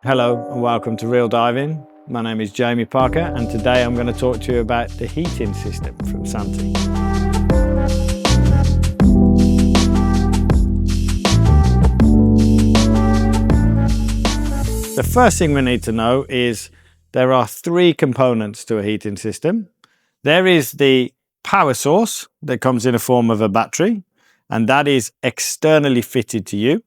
Hello and welcome to Real Diving. My name is Jamie Parker and today I'm going to talk to you about the heating system from SANTI. The first thing we need to know is there are three components to a heating system. There is the power source that comes in the form of a battery, and that is externally fitted to you.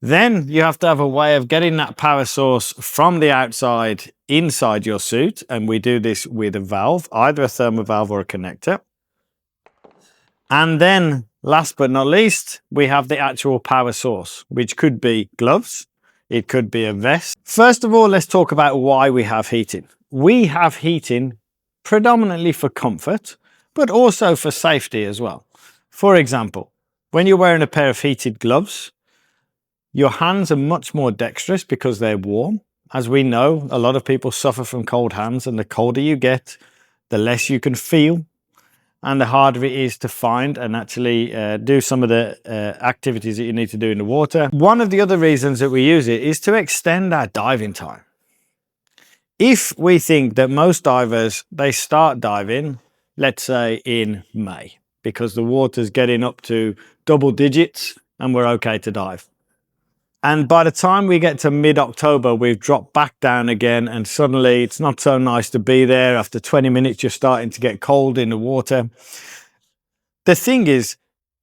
Then you have to have a way of getting that power source from the outside inside your suit, and we do this with a valve, either a thermal valve or a connector. And then last but not least, we have the actual power source, which could be gloves, it could be a vest. First of all, let's talk about why we have heating. We have heating predominantly for comfort, but also for safety as well. For example, when you're wearing a pair of heated gloves, your hands are much more dexterous because they're warm. As we know, a lot of people suffer from cold hands, and the colder you get, the less you can feel and the harder it is to find and actually do some of the activities that you need to do in the water. One of the other reasons that we use it is to extend our diving time. If we think that most divers, they start diving, let's say in May, because the water's getting up to double digits and we're okay to dive. And by the time we get to mid-October, we've dropped back down again, and suddenly it's not so nice to be there. After 20 minutes, you're starting to get cold in the water. The thing is,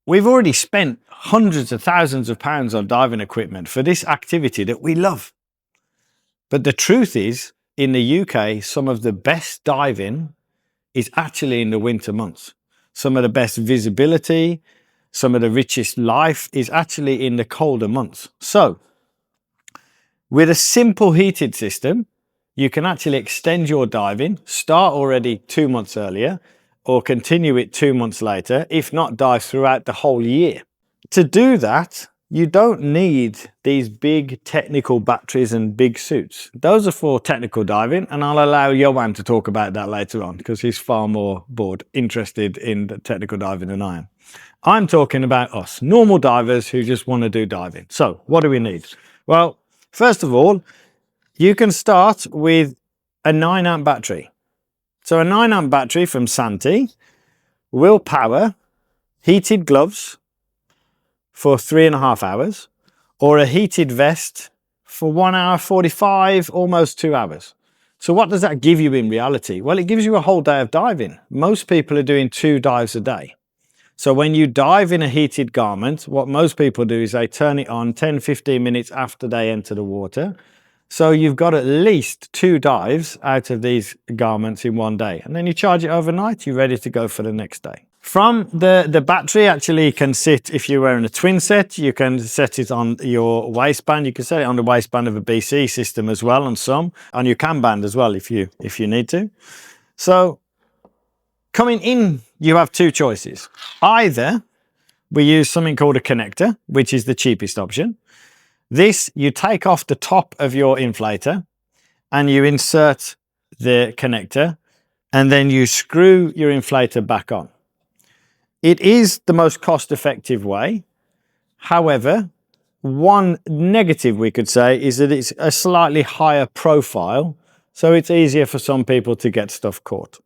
we've already spent hundreds of thousands of pounds on diving equipment for this activity that we love. But the truth is, in the UK, some of the best diving is actually in the winter months. Some of the best visibility, some of the richest life is actually in the colder months. So, with a simple heated system, you can actually extend your diving, start already 2 months earlier, or continue it 2 months later, if not dive throughout the whole year. To do that, you don't need these big technical batteries and big suits. Those are for technical diving, and I'll allow Johan to talk about that later on because he's far more interested in the technical diving than I am. I'm talking about us, normal divers who just want to do diving. So what do we need? Well, first of all, you can start with a 9 amp battery. So a 9 amp battery from SANTI will power heated gloves for 3.5 hours, or a heated vest for 1 hour 45, almost 2 hours. So what does that give you in reality? Well, it gives you a whole day of diving. Most people are doing 2 dives a day. So when you dive in a heated garment, what most people do is they turn it on 10-15 minutes after they enter the water. So you've got at least 2 dives out of these garments in one day. And then you charge it overnight, you're ready to go for the next day. From the battery actually can sit, if you're wearing a twin set, you can set it on your waistband. You can set it on the waistband of a BC system as well, and some on your cam band as well if you need to. So coming in, you have 2 choices. Either we use something called a connector, which is the cheapest option. This, you take off the top of your inflator and you insert the connector, and then you screw your inflator back on. It is the most cost-effective way. However, one negative we could say is that it's a slightly higher profile, so it's easier for some people to get stuff caught.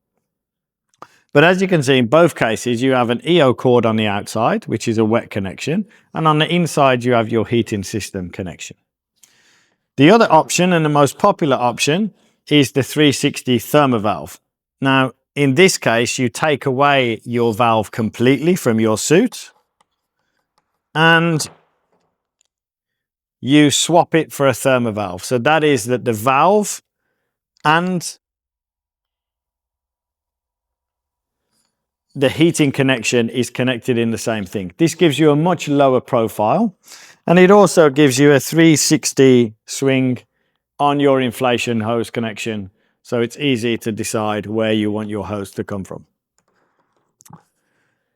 But as you can see, in both cases, you have an EO cord on the outside, which is a wet connection, and on the inside, you have your heating system connection. The other option, and the most popular option, is the 360 thermal valve. Now, in this case, you take away your valve completely from your suit, and you swap it for a thermal valve. So that is that the valve and the heating connection is connected in the same thing. This gives you a much lower profile, and it also gives you a 360 swing on your inflation hose connection, so it's easy to decide where you want your hose to come from.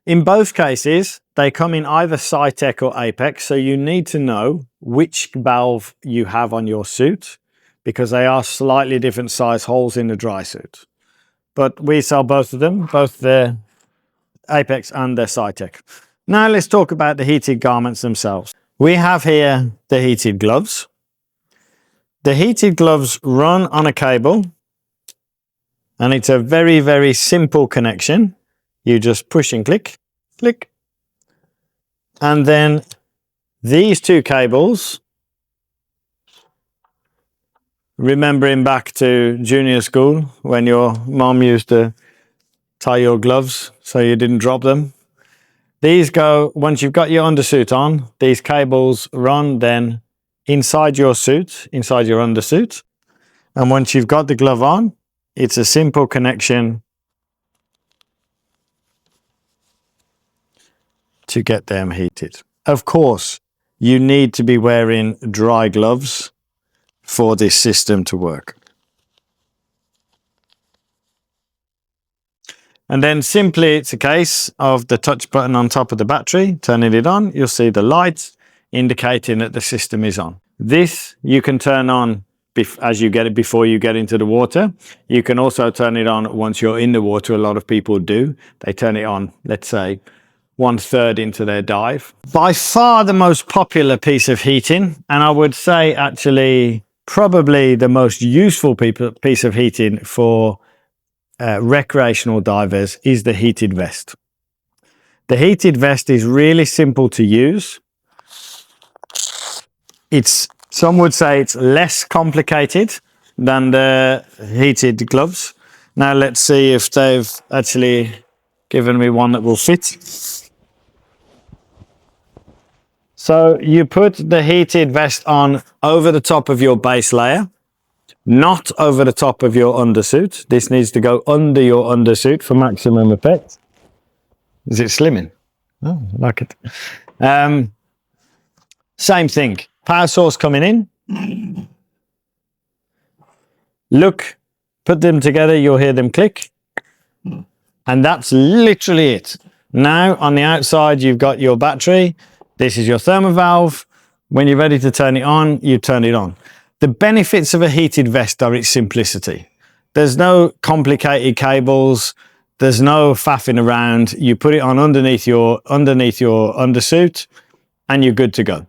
In both cases, they come in either Cytec or Apex, so you need to know which valve you have on your suit because they are slightly different size holes in the dry suit. But we sell both of them, both the Apex and the Cytec. Now let's talk about the heated garments themselves. We have here the heated gloves. The heated gloves run on a cable, and it's a very, very simple connection. You just push and click, click. And then these two cables, remembering back to junior school when your mom used to tie your gloves so you didn't drop them. These go, once you've got your undersuit on, these cables run then inside your suit, inside your undersuit. And once you've got the glove on, it's a simple connection to get them heated. Of course, you need to be wearing dry gloves for this system to work. And then simply it's a case of the touch button on top of the battery, turning it on, you'll see the light indicating that the system is on. This you can turn on as you get it before you get into the water. You can also turn it on once you're in the water. A lot of people do. They turn it on, let's say, 1/3 into their dive. By far the most popular piece of heating, and I would say actually probably the most useful piece of heating for recreational divers, is the heated vest. The heated vest is really simple to use. Some would say it's less complicated than the heated gloves. Now let's see if they've actually given me one that will fit. So you put the heated vest on over the top of your base layer, not over the top of your undersuit. This needs to go under your undersuit for maximum effect. Is it slimming? Oh, I like it. Same thing. Power source coming in. Look, put them together, you'll hear them click. And that's literally it. Now on the outside, you've got your battery. This is your thermal valve. When you're ready to turn it on, you turn it on. The benefits of a heated vest are its simplicity. There's no complicated cables. There's no faffing around. You put it on underneath your undersuit and you're good to go.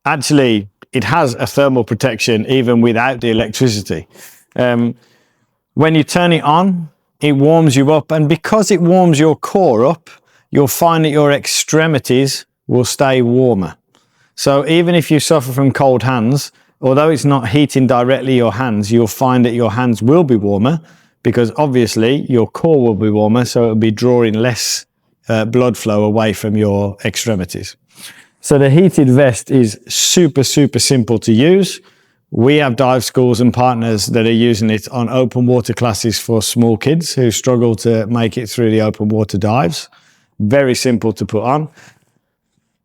Actually, it has a thermal protection even without the electricity. When you turn it on, it warms you up, and because it warms your core up, you'll find that your extremities will stay warmer. So even if you suffer from cold hands, although it's not heating directly your hands, you'll find that your hands will be warmer because obviously your core will be warmer, so it'll be drawing less blood flow away from your extremities. So the heated vest is super, super simple to use. We have dive schools and partners that are using it on open water classes for small kids who struggle to make it through the open water dives. Very simple to put on.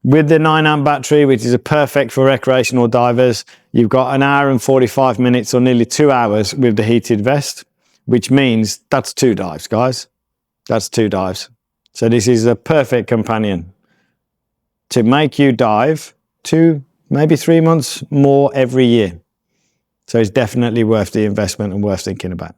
With the 9-amp battery, which is perfect for recreational divers, you've got 1 hour and 45 minutes or nearly 2 hours with the heated vest, which means that's 2 dives, guys. That's 2 dives. So this is a perfect companion to make you dive 2, maybe 3 months more every year. So it's definitely worth the investment and worth thinking about.